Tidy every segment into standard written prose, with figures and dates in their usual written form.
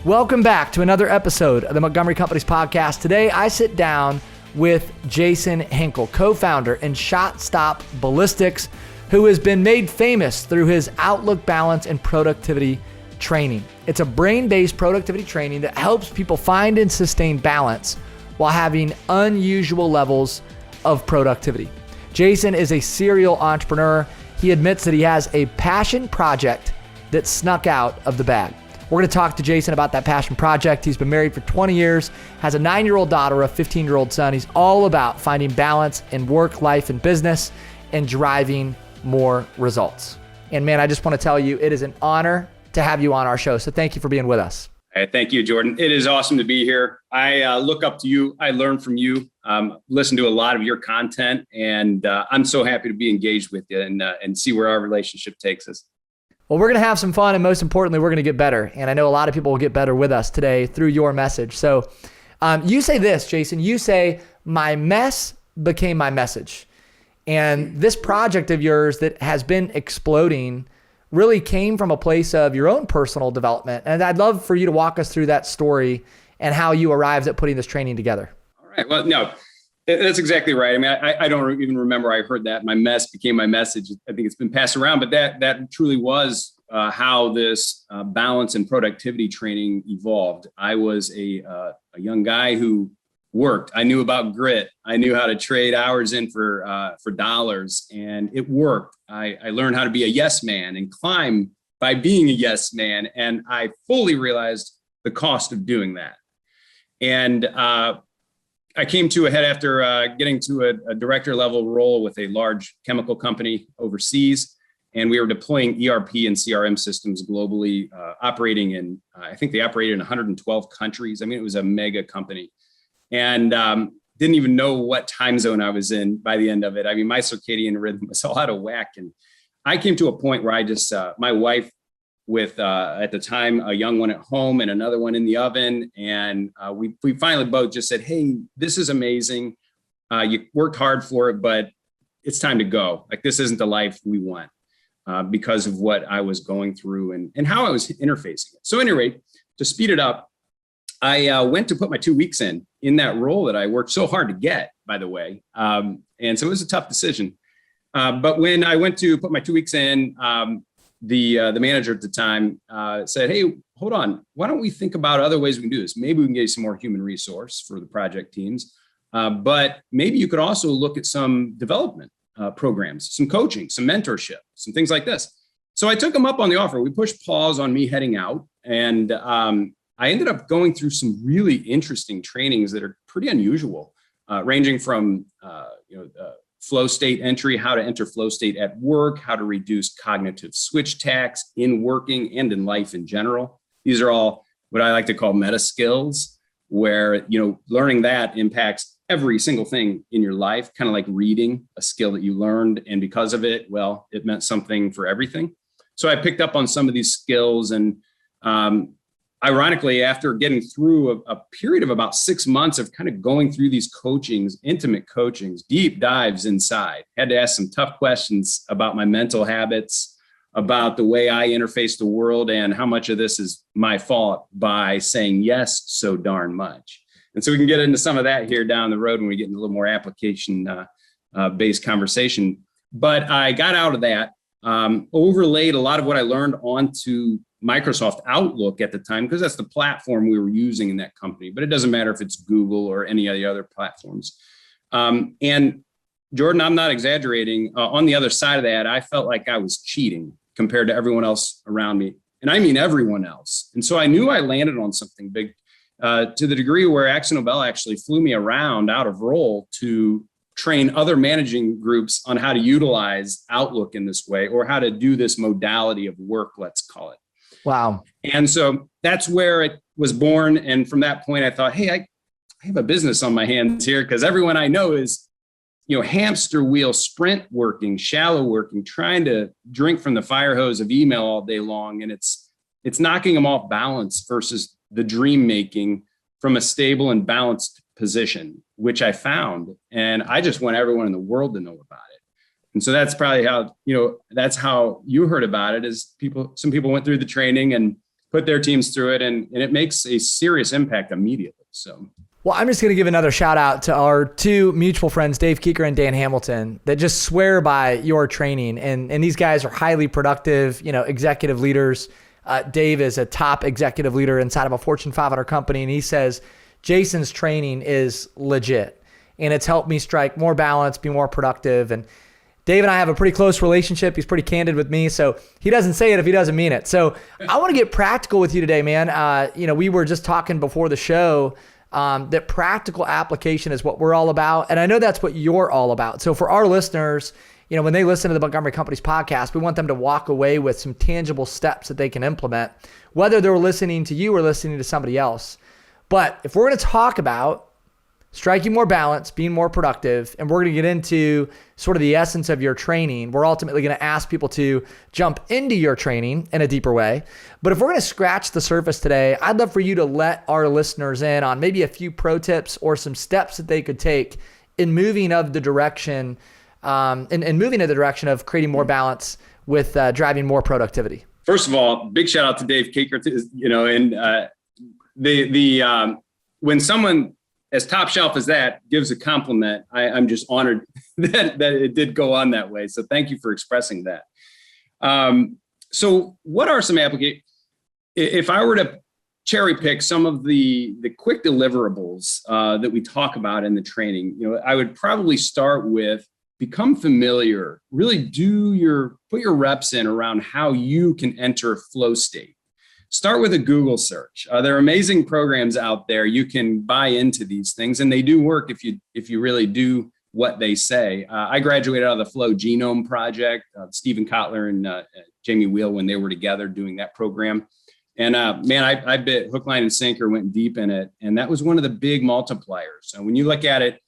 Welcome back to another episode of the Montgomery Companies podcast. Today, I sit down with Jason Henkel, co-founder in ShotStop Ballistics, who has been made famous through his Outlook Balance and Productivity training. It's a brain-based productivity training that helps people find and sustain balance while having unusual levels of productivity. Jason is a serial entrepreneur. He admits that he has a passion project that snuck out of the bag. We're going to talk to Jason about that passion project. He's been married for 20 years, has a 9-year-old daughter, a 15-year-old son. He's all about finding balance in work, life, and business and driving more results. And man, I just want to tell you, it is an honor to have you on our show. So thank you for being with us. Hey, thank you, Jordan. It is awesome to be here. I look up to you. I learn from you, listen to a lot of your content, and I'm so happy to be engaged with you and see where our relationship takes us. Well, we're going to have some fun, and most importantly, we're going to get better. And I know a lot of people will get better with us today through your message. So you say this, Jason, you say, my mess became my message. And this project of yours that has been exploding really came from a place of your own personal development. And I'd love for you to walk us through that story and how you arrived at putting this training together. All right. Well, no, that's exactly right. I mean, I don't even remember I heard that. My mess became my message. I think it's been passed around, but that truly was how this balance and productivity training evolved. I was a young guy who worked. I knew about grit. I knew how to trade hours in for dollars, and it worked. I learned how to be a yes man and climb by being a yes man, and I fully realized the cost of doing that. And I came to a head after getting to a director level role with a large chemical company overseas. And we were deploying ERP and CRM systems globally, operating in, I think they operated in 112 countries. I mean, it was a mega company, and didn't even know what time zone I was in by the end of it. I mean, my circadian rhythm was all out of whack. And I came to a point where I just, my wife with, at the time, a young one at home and another one in the oven. And we finally both just said, hey, this is amazing. You worked hard for it, but it's time to go. Like, this isn't the life we want because of what I was going through and how I was interfacing it. So at any rate, to speed it up, I went to put my 2 weeks in that role that I worked so hard to get, by the way. And so it was a tough decision. But when I went to put my 2 weeks in, the manager at the time said, hey, hold on, why don't we think about other ways we can do this? Maybe we can get you some more human resource for the project teams, but maybe you could also look at some development programs, some coaching, some mentorship, some things like this. So I took him up on the offer. We pushed pause on me heading out, and I ended up going through some really interesting trainings that are pretty unusual, ranging from flow state entry, how to enter flow state at work, how to reduce cognitive switch tax in working and in life in general. These are all what I like to call meta skills, where, learning that impacts every single thing in your life, kind of like reading a skill that you learned. And because of it, well, it meant something for everything. So I picked up on some of these skills, and ironically, after getting through a period of about 6 months of kind of going through these coachings, intimate coachings, deep dives inside, had to ask some tough questions about my mental habits, about the way I interface the world, and how much of this is my fault by saying yes so darn much. And so we can get into some of that here down the road when we get into a little more application based conversation. But I got out of that, overlaid a lot of what I learned onto Microsoft Outlook at the time, because that's the platform we were using in that company. But it doesn't matter if it's Google or any of the other platforms. And Jordan, I'm not exaggerating. On the other side of that, I felt like I was cheating compared to everyone else around me. And I mean everyone else. And so I knew I landed on something big, to the degree where AkzoNobel actually flew me around out of role to train other managing groups on how to utilize Outlook in this way, or how to do this modality of work, let's call it. Wow. And so that's where it was born. And from that point, I thought, hey, I have a business on my hands here, because everyone I know is, hamster wheel, sprint working, shallow working, trying to drink from the fire hose of email all day long. And it's knocking them off balance versus the dream making from a stable and balanced position, which I found. And I just want everyone in the world to know about it. And so that's probably how, that's how you heard about it, is some people went through the training and put their teams through it, and it makes a serious impact immediately. So. Well, I'm just going to give another shout out to our two mutual friends, Dave Keeker and Dan Hamilton, that just swear by your training. And these guys are highly productive, executive leaders. Dave is a top executive leader inside of a Fortune 500 company. And he says, Jason's training is legit and it's helped me strike more balance, be more productive. And Dave and I have a pretty close relationship. He's pretty candid with me. So he doesn't say it if he doesn't mean it. So I want to get practical with you today, man. We were just talking before the show that practical application is what we're all about. And I know that's what you're all about. So for our listeners, when they listen to the Montgomery Companies podcast, we want them to walk away with some tangible steps that they can implement, whether they're listening to you or listening to somebody else. But if we're going to talk about striking more balance, being more productive, and we're going to get into sort of the essence of your training, we're ultimately going to ask people to jump into your training in a deeper way. But if we're going to scratch the surface today, I'd love for you to let our listeners in on maybe a few pro tips or some steps that they could take in moving of the direction, and moving in the direction of creating more balance with driving more productivity. First of all, big shout out to Dave Keeker, when someone as top shelf as that gives a compliment, I'm just honored that it did go on that way. So thank you for expressing that. So what are some applications? If I were to cherry pick some of the quick deliverables that we talk about in the training, I would probably start with become familiar, really put your reps in around how you can enter flow state. Start with a Google search. There are amazing programs out there. You can buy into these things, and they do work if you really do what they say. I graduated out of the Flow Genome Project, Stephen Kotler and Jamie Wheel, when they were together doing that program. And I bit hook, line, and sinker, went deep in it. And that was one of the big multipliers. So when you look at it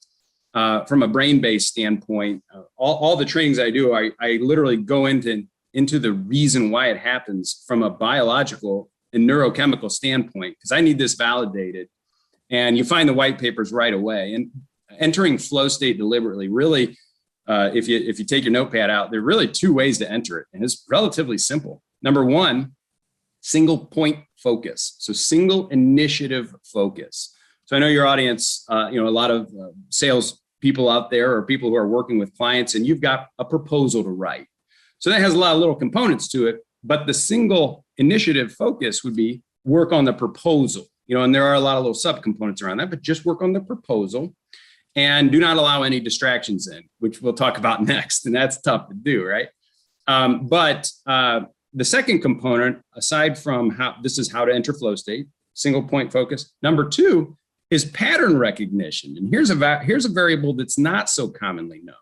from a brain-based standpoint, all the trainings I do, I literally go into the reason why it happens from a biological and neurochemical standpoint, because I need this validated. And you find the white papers right away. And entering flow state deliberately, really, if you take your notepad out, there are really two ways to enter it. And it's relatively simple. Number one, single point focus. So single initiative focus. So I know your audience, a lot of sales people out there, or people who are working with clients, and you've got a proposal to write. So that has a lot of little components to it, but the single initiative focus would be work on the proposal, and there are a lot of little subcomponents around that, but just work on the proposal and do not allow any distractions in, which we'll talk about next. And that's tough to do, right? But the second component, aside from how to enter flow state, single point focus. Number two is pattern recognition. And here's a variable that's not so commonly known.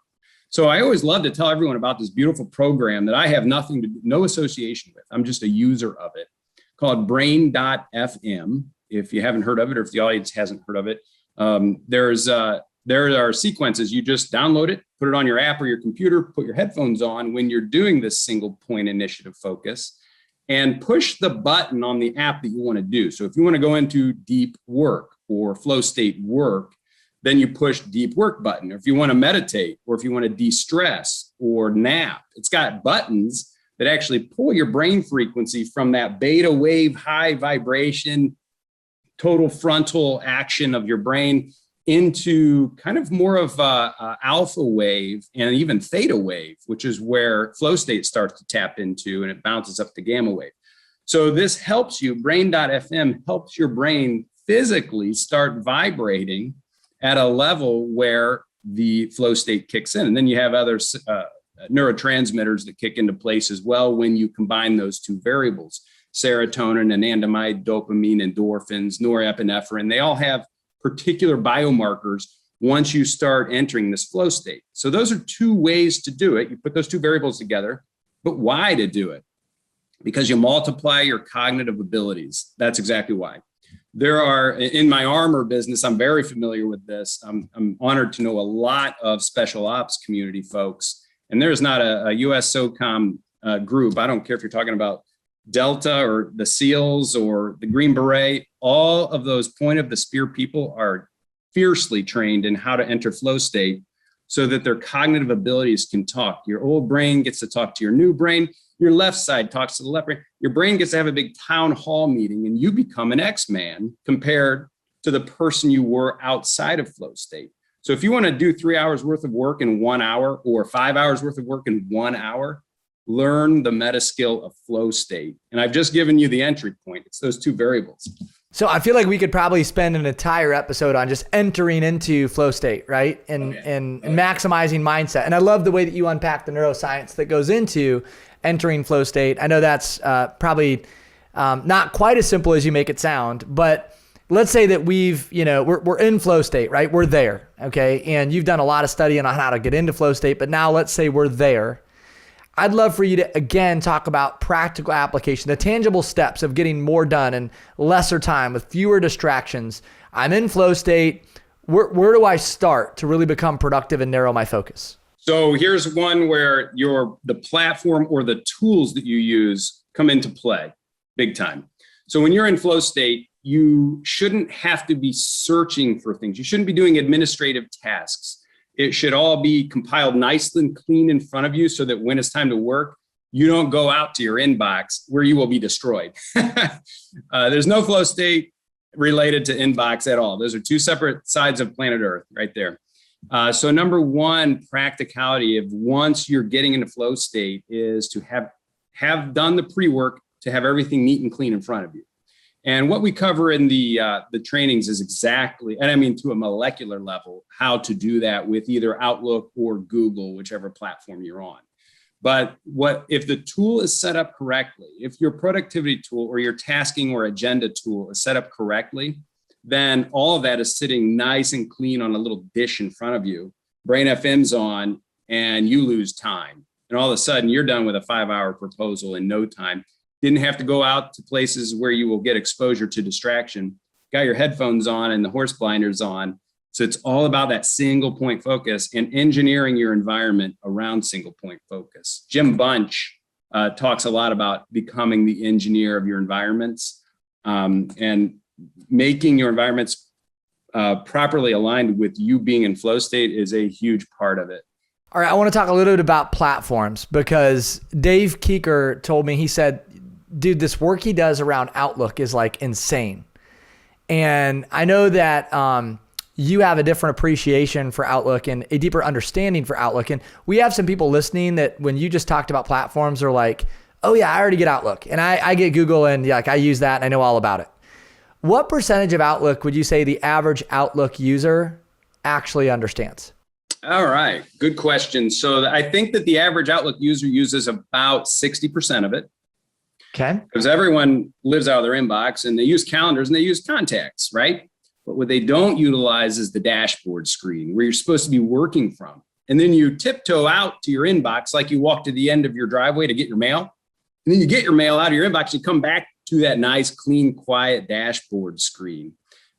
So I always love to tell everyone about this beautiful program that I have no association with. I'm just a user of it, called Brain.fm. If you haven't heard of it, or if the audience hasn't heard of it, there are sequences. You just download it, put it on your app or your computer, put your headphones on when you're doing this single point initiative focus, and push the button on the app that you want to do. So if you want to go into deep work or flow state work, then you push deep work button. Or if you want to meditate, or if you want to de-stress or nap, it's got buttons that actually pull your brain frequency from that beta wave, high vibration, total frontal action of your brain into kind of more of a alpha wave and even theta wave, which is where flow state starts to tap into, and it bounces up to gamma wave. So this helps you, Brain.fm helps your brain physically start vibrating at a level where the flow state kicks in. And then you have other neurotransmitters that kick into place as well when you combine those two variables: serotonin, anandamide, dopamine, endorphins, norepinephrine. They all have particular biomarkers once you start entering this flow state. So those are two ways to do it. You put those two variables together, but why to do it? Because you multiply your cognitive abilities. That's exactly why. There are, in my armor business, I'm very familiar with this. I'm honored to know a lot of special ops community folks, and there's not a US SOCOM group. I don't care if you're talking about Delta or the SEALs or the Green Beret. All of those point of the spear people are fiercely trained in how to enter flow state so that their cognitive abilities can talk. Your old brain gets to talk to your new brain. Your left side talks to the left brain. Your brain gets to have a big town hall meeting, and you become an X-Man compared to the person you were outside of flow state. So if you want to do 3 hours worth of work in 1 hour or 5 hours worth of work in 1 hour, learn the meta skill of flow state. And I've just given you the entry point. It's those two variables. So I feel like we could probably spend an entire episode on just entering into flow state, right? And maximizing mindset. And I love the way that you unpack the neuroscience that goes into entering flow state. I know that's probably not quite as simple as you make it sound, but let's say that we're in flow state, right? We're there, okay? And you've done a lot of studying on how to get into flow state, but now let's say we're there. I'd love for you to, again, talk about practical application, the tangible steps of getting more done in lesser time with fewer distractions. I'm in flow state. Where do I start to really become productive and narrow my focus? So here's one where the platform or the tools that you use come into play big time. So when you're in flow state, you shouldn't have to be searching for things. You shouldn't be doing administrative tasks. It should all be compiled nice and clean in front of you so that when it's time to work, you don't go out to your inbox where you will be destroyed. There's no flow state related to inbox at all. Those are two separate sides of planet Earth right there. So number one, practicality of once you're getting into flow state is to have done the pre-work, to have everything neat and clean in front of you. And what we cover in the trainings is exactly, and I mean to a molecular level, how to do that with either Outlook or Google, whichever platform you're on. But if the tool is set up correctly, if your productivity tool or your tasking or agenda tool is set up correctly, then all of that is sitting nice and clean on a little dish in front of you. Brain FM's on, and you lose time. And all of a sudden, you're done with a 5-hour proposal in no time. Didn't have to go out to places where you will get exposure to distraction. Got your headphones on and the horse blinders on. So it's all about that single point focus and engineering your environment around single point focus. Jim Bunch talks a lot about becoming the engineer of your environments and making your environments properly aligned with you being in flow state is a huge part of it. All right, I want to talk a little bit about platforms because Dave Keeker told me, he said, dude, this work he does around Outlook is like insane. And I know that you have a different appreciation for Outlook and a deeper understanding for Outlook. And we have some people listening that when you just talked about platforms are like, oh yeah, I already get Outlook. And I get Google and like I use that and I know all about it. What percentage of Outlook would you say the average Outlook user actually understands? All right, good question. So I think that the average Outlook user uses about 60% of it. Okay. Because everyone lives out of their inbox and they use calendars and they use contacts, right? But what they don't utilize is the dashboard screen where you're supposed to be working from. And then you tiptoe out to your inbox like you walk to the end of your driveway to get your mail. And then you get your mail out of your inbox, you come back to that nice, clean, quiet dashboard screen.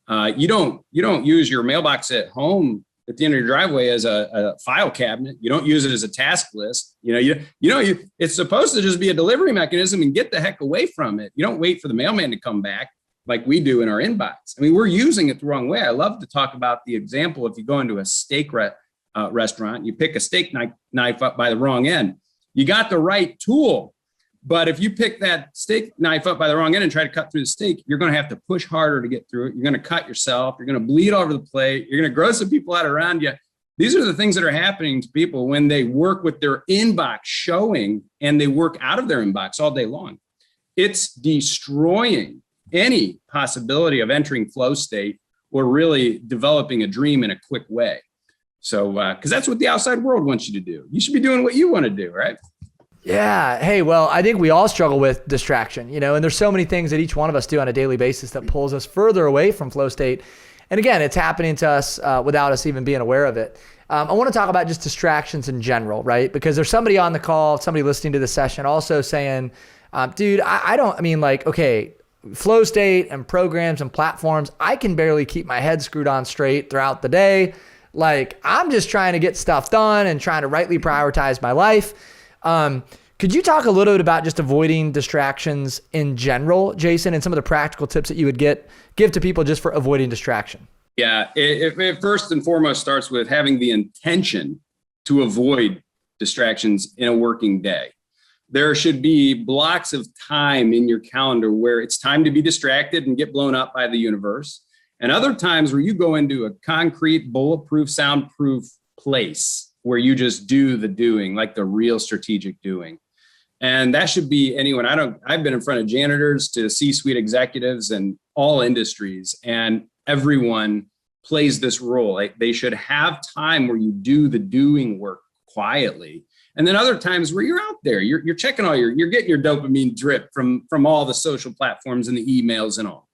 You don't use your mailbox at home at the end of your driveway as a file cabinet. You don't use it as a task list. It's supposed to just be a delivery mechanism and get the heck away from it. You don't wait for the mailman to come back like we do in our inbox. I mean, we're using it the wrong way. I love to talk about the example. If you go into a steak restaurant, you pick a steak knife up by the wrong end. You got the right tool, but if you pick that steak knife up by the wrong end and try to cut through the steak, you're going to have to push harder to get through it. You're going to cut yourself. You're going to bleed all over the plate. You're going to gross some people out around you. These are the things that are happening to people when they work with their inbox showing and they work out of their inbox all day long. It's destroying any possibility of entering flow state or really developing a dream in a quick way. So, because that's what the outside world wants you to do. You should be doing what you want to do, right? Yeah. Hey, well, I think we all struggle with distraction, and there's so many things that each one of us do on a daily basis that pulls us further away from flow state. And again, it's happening to us without us even being aware of it. I want to talk about just distractions in general, right? Because there's somebody on the call, somebody listening to the session also saying, dude, okay, flow state and programs and platforms, I can barely keep my head screwed on straight throughout the day. Like I'm just trying to get stuff done and trying to rightly prioritize my life. Could you talk a little bit about just avoiding distractions in general, Jason, and some of the practical tips that you would give to people just for avoiding distraction? Yeah, it first and foremost starts with having the intention to avoid distractions in a working day. There should be blocks of time in your calendar where it's time to be distracted and get blown up by the universe, and other times where you go into a concrete, bulletproof, soundproof place where you just do the doing, like the real strategic doing. And that should be anyone. I've been in front of janitors to C-suite executives in all industries, and everyone plays this role. Like, they should have time where you do the doing work quietly. And then other times where you're out there, you're checking you're getting your dopamine drip from all the social platforms and the emails and all.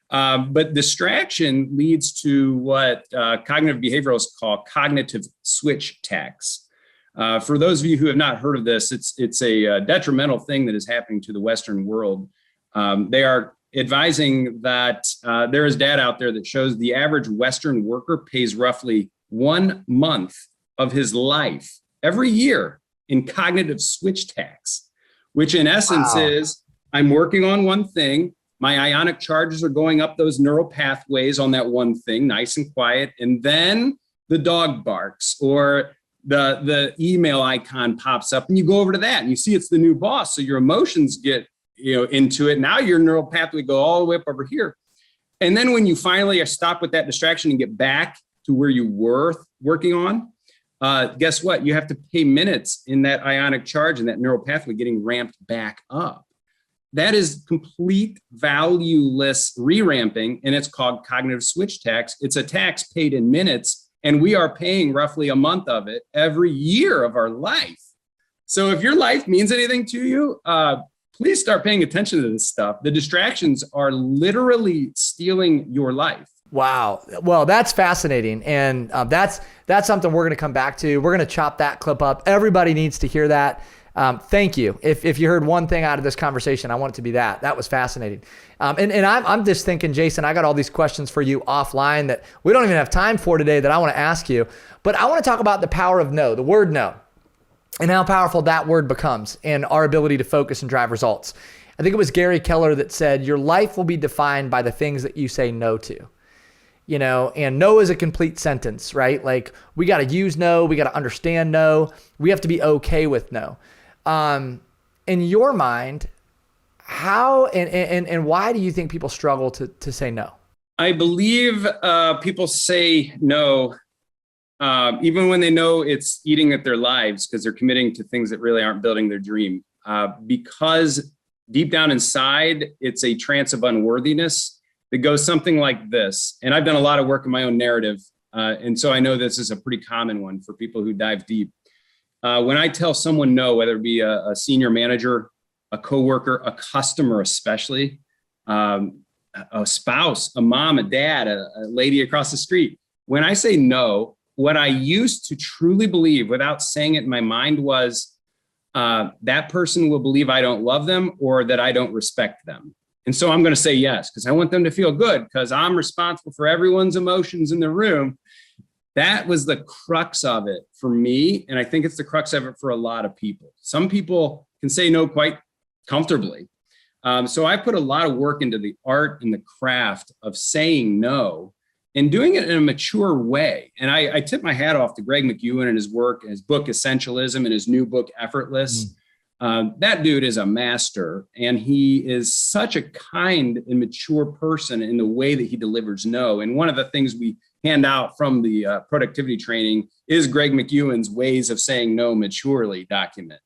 But distraction leads to what cognitive behavioralists call cognitive switch tax. For those of you who have not heard of this, it's a detrimental thing that is happening to the Western world. They are advising that there is data out there that shows the average Western worker pays roughly 1 month of his life every year in cognitive switch tax, which in essence is, I'm working on one thing, my ionic charges are going up those neural pathways on that one thing, nice and quiet, and then the dog barks or the email icon pops up and you go over to that and you see it's the new boss. So your emotions get into it. Now your neural pathway go all the way up over here. And then when you finally stop with that distraction and get back to where you were working on, guess what? You have to pay minutes in that ionic charge and that neural pathway getting ramped back up. That is complete valueless re-ramping, and it's called cognitive switch tax. It's a tax paid in minutes, and we are paying roughly a month of it every year of our life. So if your life means anything to you, please start paying attention to this stuff. The distractions are literally stealing your life. Wow. Well, that's fascinating. And that's something we're going to come back to. We're going to chop that clip up. Everybody needs to hear that. Thank you. If you heard one thing out of this conversation, I want it to be that. That was fascinating. And I'm just thinking, Jason, I got all these questions for you offline that we don't even have time for today that I want to ask you. But I want to talk about the power of no, the word no, and how powerful that word becomes in our ability to focus and drive results. I think it was Gary Keller that said, your life will be defined by the things that you say no to. And no is a complete sentence, right? Like, we got to use no, we got to understand no, we have to be okay with no. In your mind, how and why do you think people struggle to say no? I believe people say no, even when they know it's eating at their lives, because they're committing to things that really aren't building their dream. Because deep down inside, it's a trance of unworthiness that goes something like this. And I've done a lot of work in my own narrative. And so I know this is a pretty common one for people who dive deep. When I tell someone no, whether it be a senior manager, a coworker, a customer, especially, a spouse, a mom, a dad, a lady across the street, when I say no, what I used to truly believe without saying it in my mind was that person will believe I don't love them or that I don't respect them. And so I'm going to say yes, because I want them to feel good, because I'm responsible for everyone's emotions in the room. That was the crux of it for me. And I think it's the crux of it for a lot of people. Some people can say no quite comfortably. So I put a lot of work into the art and the craft of saying no and doing it in a mature way. And I tip my hat off to Greg McEwen and his work, his book, Essentialism, and his new book, Effortless. That dude is a master, and he is such a kind and mature person in the way that he delivers no. And one of the things we hand out from the productivity training is Greg McEwen's Ways of Saying No Maturely document.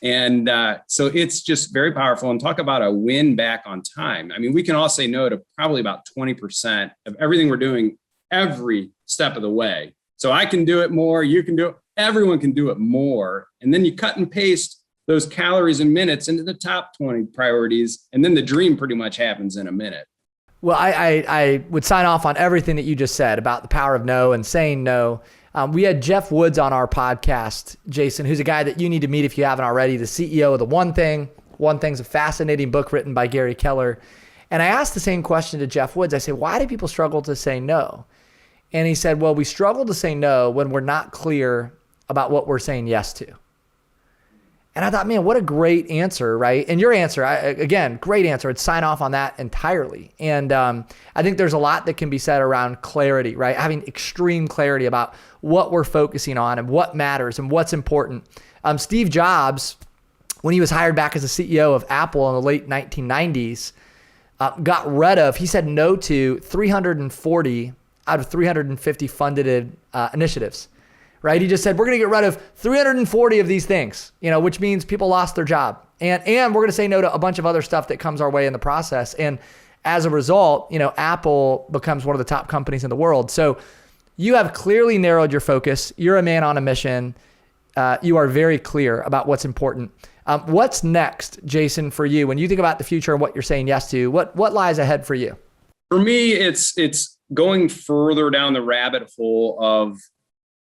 And so it's just very powerful. And talk about a win back on time. I mean, we can all say no to probably about 20% of everything we're doing every step of the way. So I can do it more, you can do it, everyone can do it more. And then you cut and paste those calories and minutes into the top 20 priorities. And then the dream pretty much happens in a minute. Well, I would sign off on everything that you just said about the power of no and saying no. We had Jeff Woods on our podcast, Jason, who's a guy that you need to meet if you haven't already, the CEO of The One Thing. One Thing's a fascinating book written by Gary Keller. And I asked the same question to Jeff Woods. I said, why do people struggle to say no? And he said, well, we struggle to say no when we're not clear about what we're saying yes to. And I thought, man, what a great answer, right? And your answer, again, great answer. I'd sign off on that entirely. And I think there's a lot that can be said around clarity, right? Having extreme clarity about what we're focusing on and what matters and what's important. Steve Jobs, when he was hired back as the CEO of Apple in the late 1990s, got rid of, he said no to 340 out of 350 funded initiatives. Right? He just said, we're going to get rid of 340 of these things, which means people lost their job. And we're going to say no to a bunch of other stuff that comes our way in the process. And as a result, Apple becomes one of the top companies in the world. So you have clearly narrowed your focus. You're a man on a mission. You are very clear about what's important. What's next, Jason, for you? When you think about the future and what you're saying yes to, what lies ahead for you? For me, it's going further down the rabbit hole of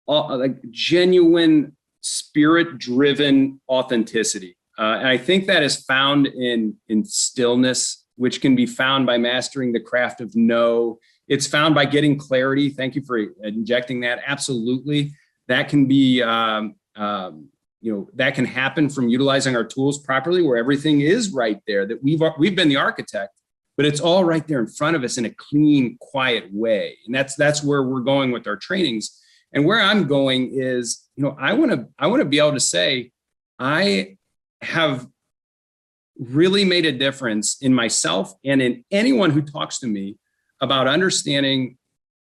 like genuine spirit-driven authenticity. And I think that is found in stillness, which can be found by mastering the craft of no. It's found by getting clarity. Thank you for injecting that. Absolutely. That can be, that can happen from utilizing our tools properly, where everything is right there, that we've been the architect, but it's all right there in front of us in a clean, quiet way. And that's where we're going with our trainings. And where I'm going is, I want to be able to say, I have really made a difference in myself and in anyone who talks to me about understanding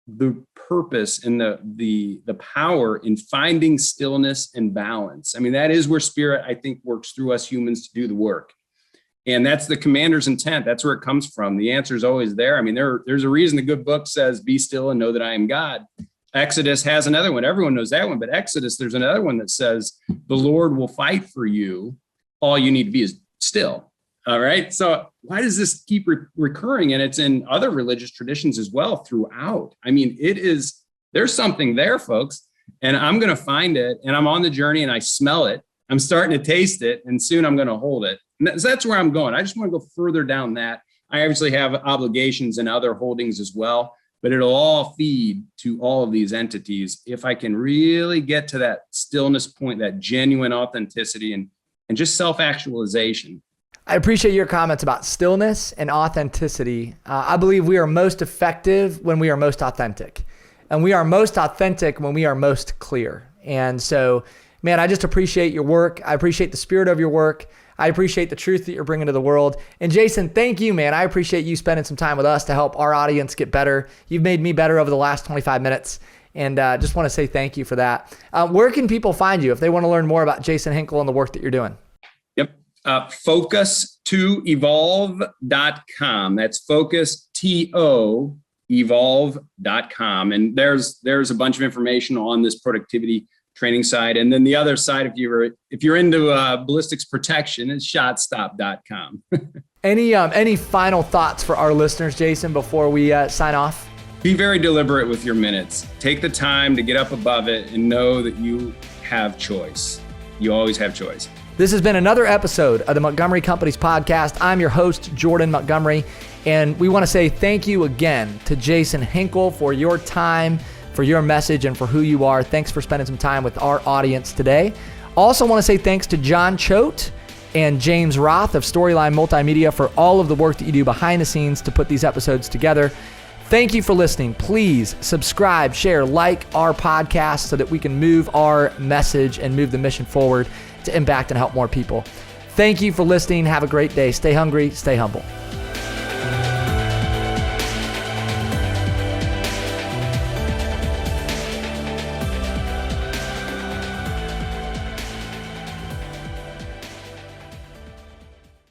the purpose and the power in finding stillness and balance. I mean, that is where spirit, I think, works through us humans to do the work. And that's the commander's intent. That's where it comes from. The answer is always there. I mean, there's a reason the good book says, be still and know that I am God. Exodus has another one. Everyone knows that one. But Exodus, there's another one that says, the Lord will fight for you. All you need to be is still. All right. So why does this keep recurring? And it's in other religious traditions as well throughout. I mean, there's something there, folks. And I'm going to find it. And I'm on the journey and I smell it. I'm starting to taste it. And soon I'm going to hold it. And that's where I'm going. I just want to go further down that. I obviously have obligations and other holdings as well. But it'll all feed to all of these entities if I can really get to that stillness point, that genuine authenticity and just self-actualization. I appreciate your comments about stillness and authenticity. I believe we are most effective when we are most authentic. And we are most authentic when we are most clear. And so, man, I just appreciate your work. I appreciate the spirit of your work. I appreciate the truth that you're bringing to the world. And Jason, thank you, man. I appreciate you spending some time with us to help our audience get better. You've made me better over the last 25 minutes. And just want to say thank you for that. Where can people find you if they want to learn more about Jason Henkel and the work that you're doing? Yep. Focus2evolve.com. That's focus, T-O, evolve.com. And there's a bunch of information on this productivity training side. And then the other side, if you're into ballistics protection, is ShotStop.com. Any final thoughts for our listeners, Jason, before we sign off? Be very deliberate with your minutes. Take the time to get up above it and know that you have choice. You always have choice. This has been another episode of the Montgomery Companies podcast. I'm your host, Jordan Montgomery, and we want to say thank you again to Jason Henkel for your time, for your message, and for who you are. Thanks for spending some time with our audience today. Also want to say thanks to John Choate and James Roth of Storyline Multimedia for all of the work that you do behind the scenes to put these episodes together. Thank you for listening. Please subscribe, share, like our podcast so that we can move our message and move the mission forward to impact and help more people. Thank you for listening. Have a great day. Stay hungry, stay humble.